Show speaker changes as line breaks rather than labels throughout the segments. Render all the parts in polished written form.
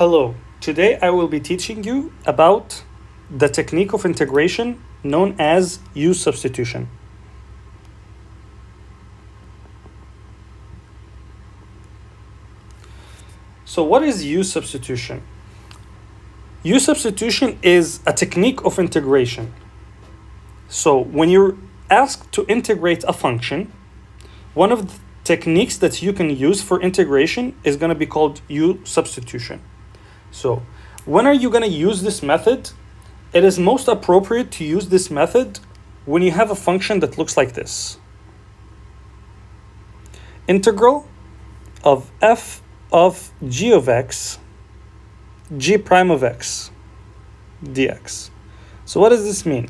Hello, today I will be teaching you about the technique of integration known as use substitution. So what is use substitution? Use substitution is a technique of integration. So when you're asked to integrate a function, one of the techniques that you can use for integration is going to be called use substitution. So when are you going to use this method? It is most appropriate to use this method when you have a function that looks like this. Integral of f of g of x, g prime of x, dx. So what does this mean?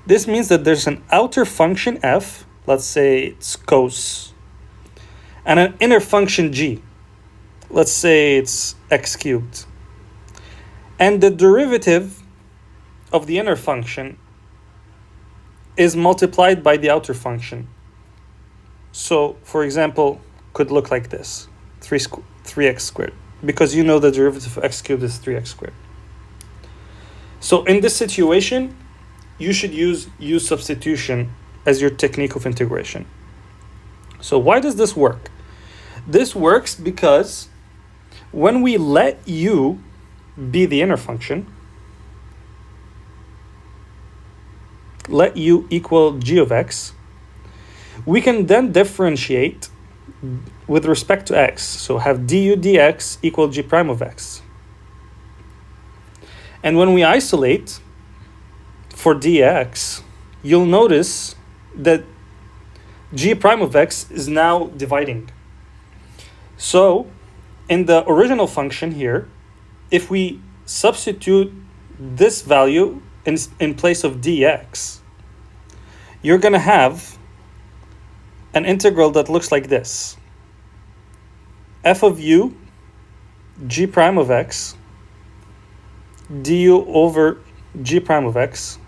This means that there's an outer function f, let's say it's cos, and an inner function g, let's say it's x cubed. And the derivative of the inner function is multiplied by the outer function. So, for example, could look like this, 3x squared, because you know the derivative of x cubed is 3x squared. So in this situation, you should use substitution as your technique of integration. So why does this work? This works because when we let u be the inner function, let u equal g of x, we can then differentiate with respect to x. So have du dx equal g prime of x. And when we isolate for dx, you'll notice that g prime of x is now dividing. So in the original function here, if we substitute this value in place of dx, you're going to have an integral that looks like this. F of u, g prime of x, du over g prime of x,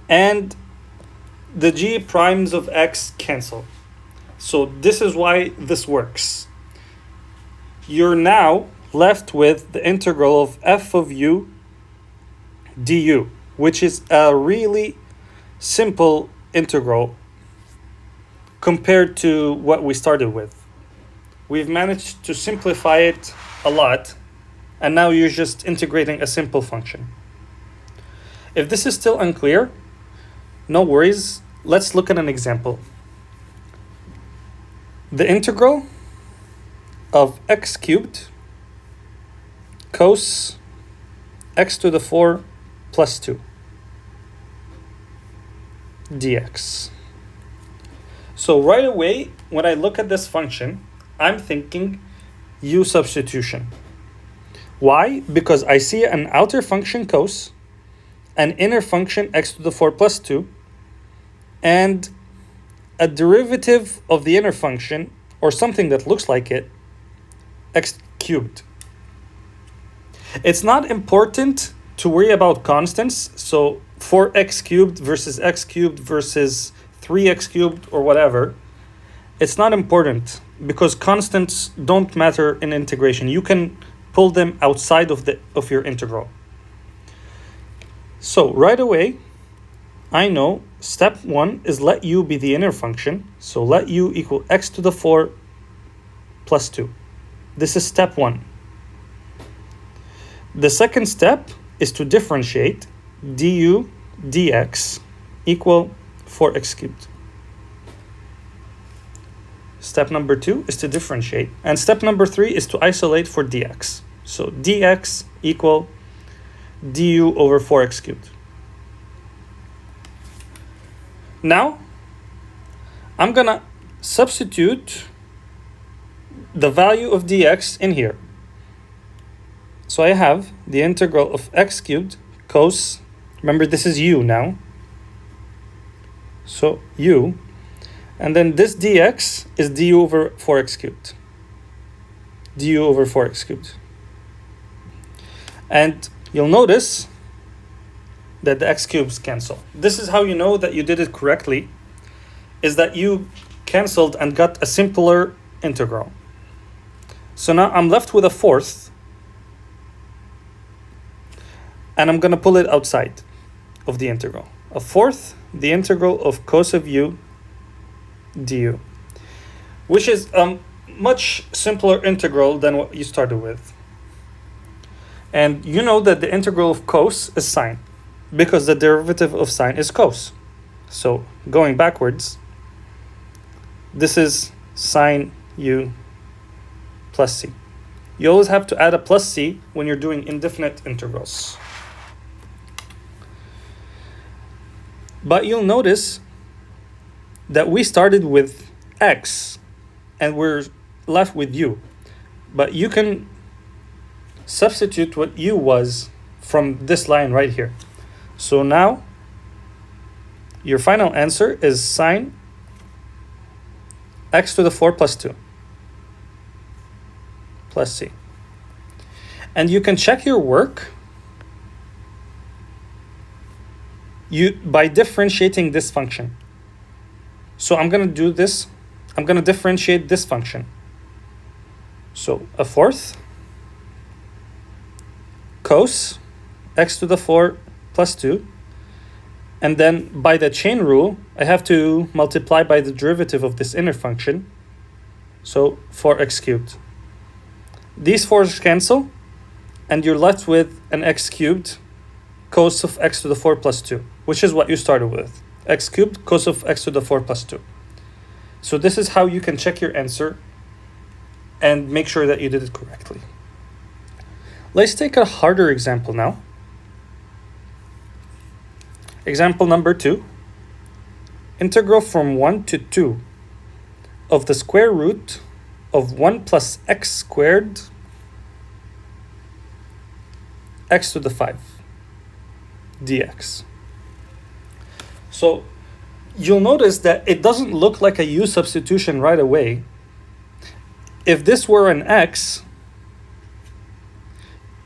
and the g primes of x cancel. So this is why this works. You're now left with the integral of f of u du, which is a really simple integral compared to what we started with. We've managed to simplify it a lot, and now you're just integrating a simple function. If this is still unclear, no worries. Let's look at an example. The integral of x cubed cos x to the 4 plus 2 dx. So right away, when I look at this function, I'm thinking use substitution. Why? Because I see an outer function cos, an inner function x to the 4 plus 2, and a derivative of the inner function, or something that looks like it, x cubed. It's not important to worry about constants, so 4x cubed versus x cubed versus 3x cubed or whatever. It's not important because constants don't matter in integration. You can pull them outside of your integral. So right away, I know step 1 is let u be the inner function. So let u equal x to the 4 plus 2. This is step 1. The second step is to differentiate du dx equal 4x cubed. Step number 2 is to differentiate. And step number 3 is to isolate for dx. So dx equal du over 4x cubed. Now, I'm going to substitute the value of dx in here. So I have the integral of x cubed cos, remember this is u now, so u, and then this dx is du over 4x cubed. Du over 4x cubed. And you'll notice that the x cubes cancel. This is how you know that you did it correctly, is that you canceled and got a simpler integral. So now I'm left with a fourth and I'm going to pull it outside of the integral. A fourth, the integral of cos of u du, which is a much simpler integral than what you started with. And you know that the integral of cos is sine, because the derivative of sine is cos. So going backwards, this is sine u plus c. You always have to add a plus c when you're doing indefinite integrals. But you'll notice that we started with x and we're left with u. But you can substitute what u was from this line right here. So now your final answer is sine x to the 4 plus 2 plus c. And you can check your work by differentiating this function. So I'm going to do this. I'm going to differentiate this function. So a fourth cos x to the 4 plus 2. And then by the chain rule, I have to multiply by the derivative of this inner function. So 4x cubed. These 4's cancel, and you're left with an x cubed cos of x to the 4 plus 2, which is what you started with. X cubed cos of x to the 4 plus 2. So this is how you can check your answer and make sure that you did it correctly. Let's take a harder example now. Example number 2. Integral from 1 to 2 of the square root of 1 plus x squared x to the 5 dx. So you'll notice that it doesn't look like a u substitution right away. If this were an x,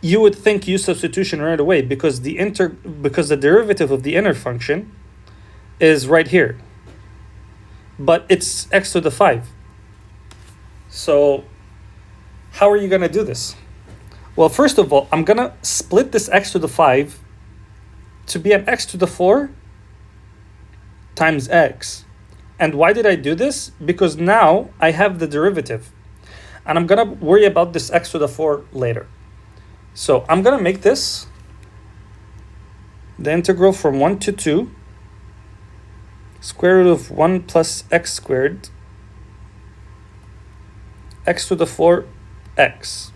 you would think u substitution right away because the derivative of the inner function is right here. But it's x to the 5. So how are you going to do this? Well, first of all, I'm going to split this x to the 5 to be an x to the 4 times x. And why did I do this? Because now I have the derivative. And I'm going to worry about this x to the 4 later. So I'm going to make this the integral from 1 to 2 square root of 1 plus x squared x to the 4 x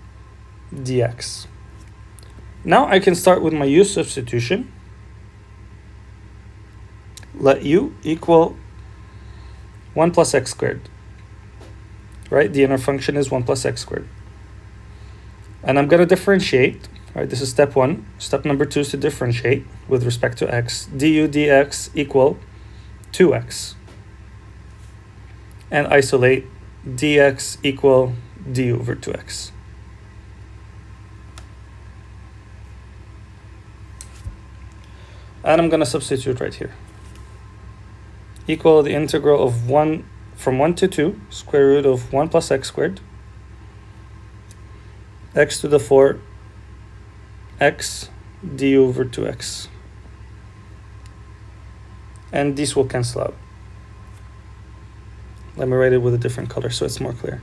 dx. Now I can start with my u substitution. Let u equal 1 plus x squared. Right? The inner function is 1 plus x squared. And I'm going to differentiate. Right? This is step 1. Step number 2 is to differentiate with respect to x. Du dx equal 2x. And isolate dx equal du over 2x. And I'm going to substitute right here. Equal the integral of 1 from 1 to 2 square root of 1 plus x squared x to the 4 x du over 2x. And these will cancel out. Let me write it with a different color so it's more clear.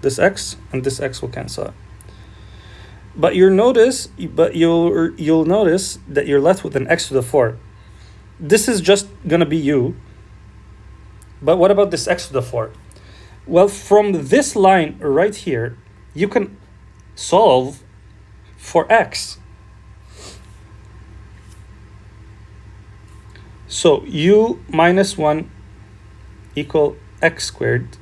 This x and this x will cancel out. But you'll notice that you're left with an x to the 4. This is just going to be u. But what about this x to the 4? Well, from this line right here, you can solve for x. So u minus 1 equal x squared.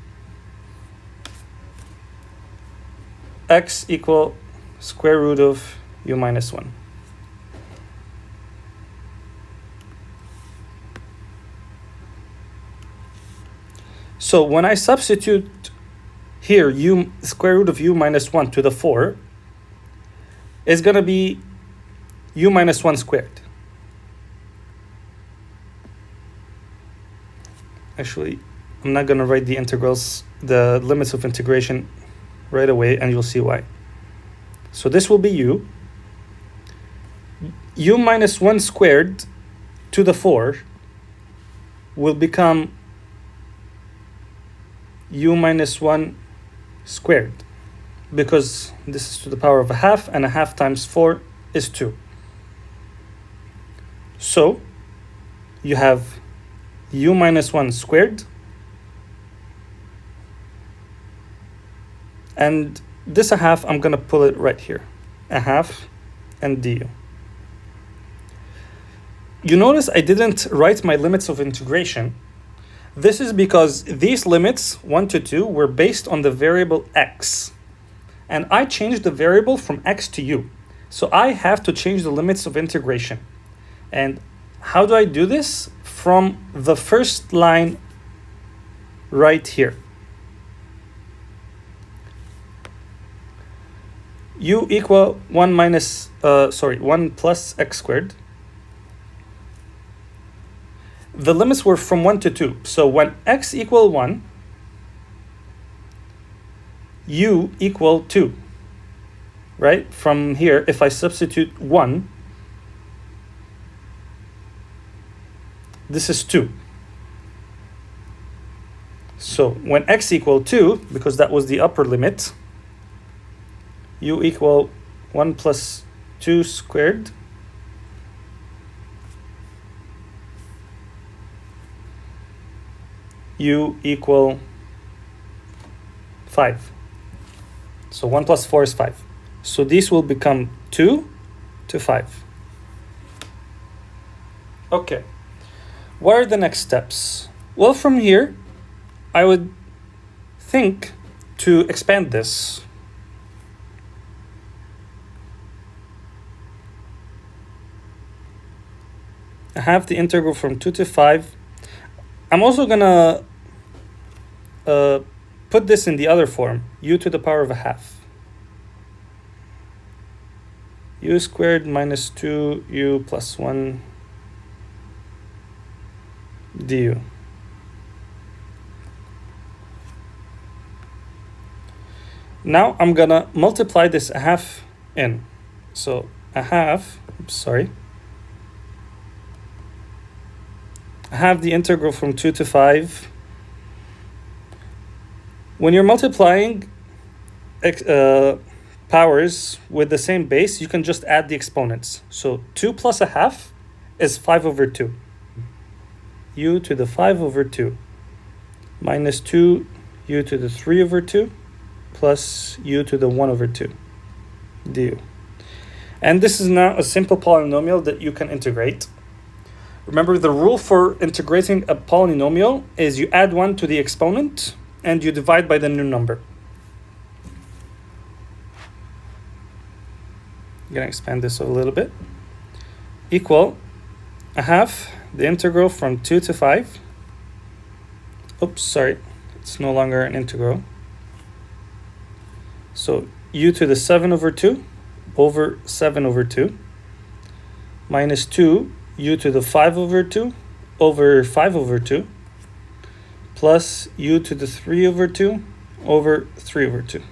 X equal square root of u minus 1. So when I substitute here u square root of u minus 1 to the 4, it's going to be u minus 1 squared. Actually, I'm not going to write the integrals, the limits of integration right away, and you'll see why. So this will be u. u minus 1 squared to the 4 will become u minus 1 squared, because this is to the power of a half, and a half times 4 is 2. So you have u minus 1 squared, and this a half, I'm going to pull it right here, a half and du. You notice I didn't write my limits of integration. This is because these limits, 1 to 2, were based on the variable x. And I changed the variable from x to u. So I have to change the limits of integration. And how do I do this? From the first line right here. U equal 1 plus x squared. The limits were from 1 to 2. So when x equal 1, u equal 2. Right? From here, if I substitute 1, this is 2. So when x equal 2, because that was the upper limit, u equal 1 plus 2 squared u equal 5. So 1 plus 4 is 5. So these will become 2 to 5. Okay. What are the next steps? Well, from here, I would think to expand this. I have the integral from 2 to 5. I'm also gonna put this in the other form, u to the power of a half. U squared minus 2u plus 1 du. Now I'm gonna multiply this a half in. So a half, I have the integral from 2 to 5. When you're multiplying powers with the same base, you can just add the exponents. So 2 plus a half is 5 over 2. U to the 5 over 2 minus 2 u to the 3 over 2 plus u to the 1 over 2 du. And this is now a simple polynomial that you can integrate. Remember, the rule for integrating a polynomial is you add 1 to the exponent and you divide by the new number. I'm going to expand this a little bit. Equal a half the integral from 2 to 5. Oops, sorry. It's no longer an integral. So u to the 7 over 2 over 7 over 2 minus 2 u to the 5 over 2 over 5 over 2 plus u to the 3 over 2 over 3 over 2.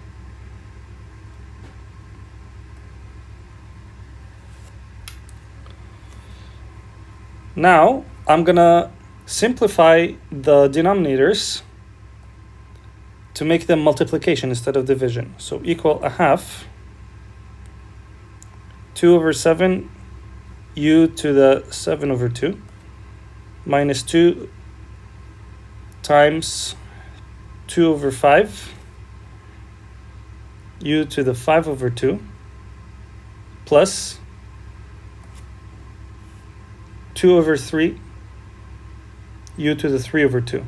Now I'm gonna simplify the denominators to make them multiplication instead of division. So equal a half 2 over 7 u to the 7 over 2 minus 2 times 2 over 5 u to the 5 over 2 plus 2 over 3 u to the 3 over 2.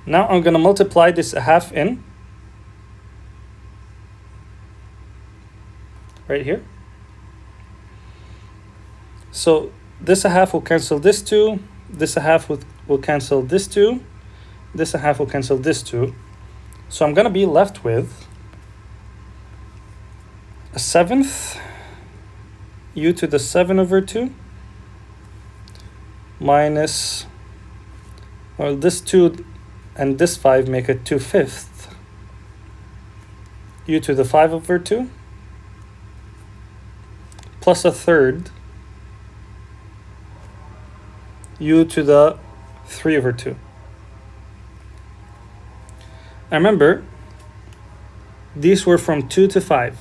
Now I'm going to multiply this a half in right here. So this a half will cancel this 2, this a half will cancel this 2, this a half will cancel this 2. So I'm going to be left with a 7th u to the 7 over 2 minus, well, this 2 and this 5 make it 2/5 u to the 5 over 2 plus a third u to the 3 over 2. I remember these were from 2 to 5.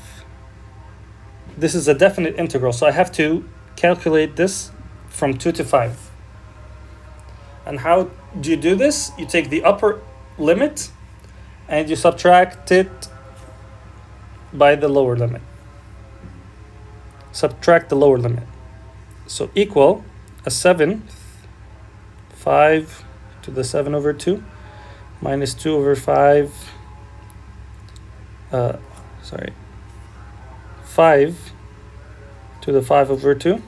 This is a definite integral, so I have to calculate this from 2 to 5. And how do you do this? You take the upper limit and you subtract it by the lower limit. Subtract the lower limit. So equal a 7th, 5 to the 7 over 2, minus 2 over 5, 5 to the 5 over 2,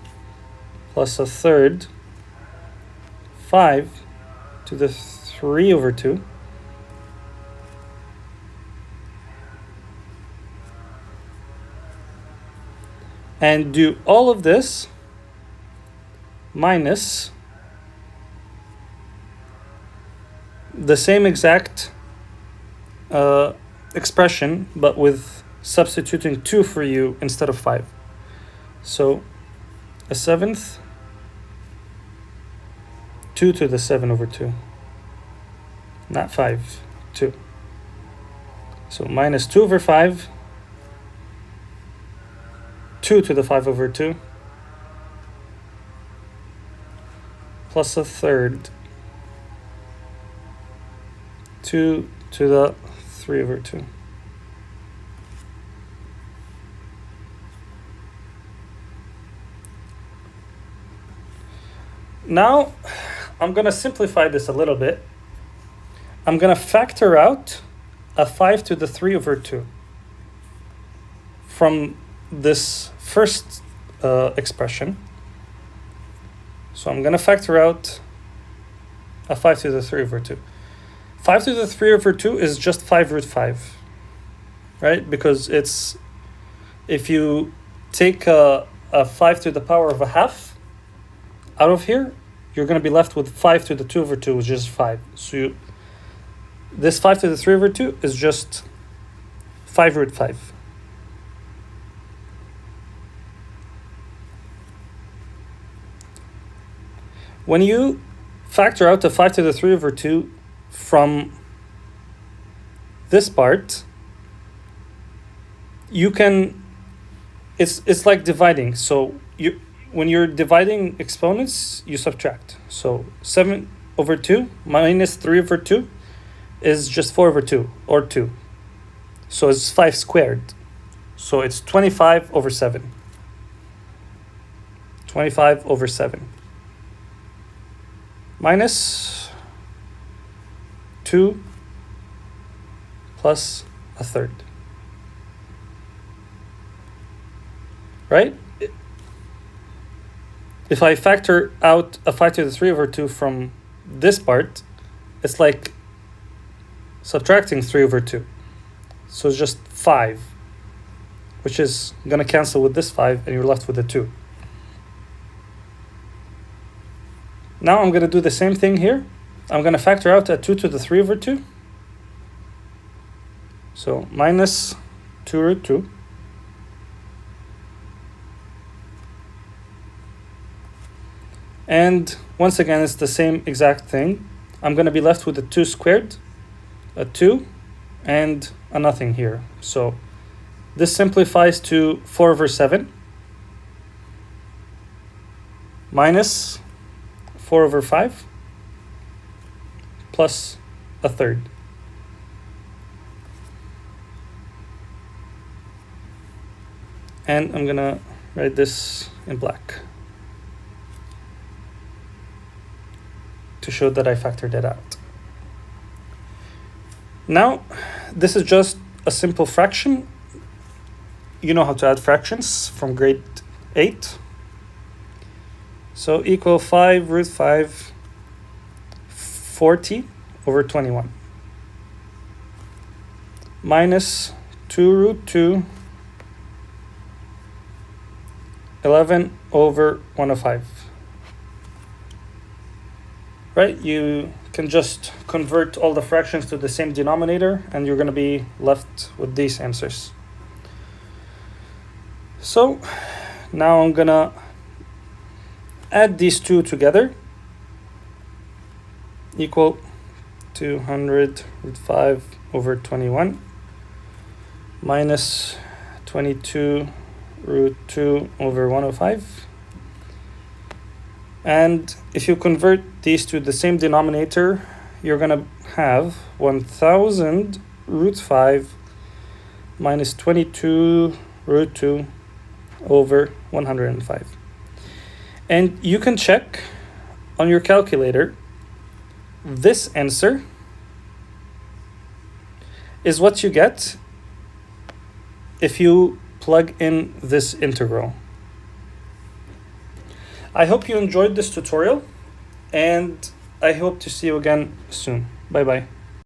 plus a third, 5 to the 3 over 2, and do all of this minus the same exact expression, but with substituting 2 for u instead of 5. So a 7th, 2 to the 7 over 2, not 5, 2. So minus 2 over 5, 2 to the 5 over 2, plus a third, 2 to the 3 over 2. Now, I'm going to simplify this a little bit. I'm going to factor out a 5 to the 3 over 2 from this first expression. So I'm going to factor out a 5 to the 3 over 2. 5 to the 3 over 2 is just 5 root 5, right? Because it's, if you take a 5 to the power of a half out of here, you're going to be left with 5 to the 2 over 2, which is 5. So this 5 to the 3 over 2 is just 5 root 5. When you factor out the 5 to the 3 over 2 from this part, you can, it's like dividing. So when you're dividing exponents, you subtract. So 7 over 2 minus 3 over 2 is just 4 over 2, or 2. So it's 5 squared. So it's 25 over 7. 25 over 7. Minus 2 plus a third. Right? If I factor out a 5 to the 3 over 2 from this part, it's like subtracting 3 over 2. So it's just 5, which is going to cancel with this 5, and you're left with a 2. Now I'm going to do the same thing here. I'm going to factor out a 2 to the 3 over 2. So minus 2 root 2. And once again, it's the same exact thing. I'm going to be left with a 2 squared, a 2, and a nothing here. So this simplifies to 4 over 7 minus 4 over 5 plus a third. And I'm going to write this in black to show that I factored it out. Now, this is just a simple fraction. You know how to add fractions from grade 8. So equal 5 root 5, 40 over 21. Minus 2 root 2, 11 over 105. Right? You can just convert all the fractions to the same denominator, and you're going to be left with these answers. So now I'm going to add these two together, equal 200 root 5 over 21 minus 22 root 2 over 105. And if you convert these to the same denominator, you're going to have 1000 root 5 minus 22 root 2 over 105. And you can check on your calculator, this answer is what you get if you plug in this integral. I hope you enjoyed this tutorial, and I hope to see you again soon. Bye bye.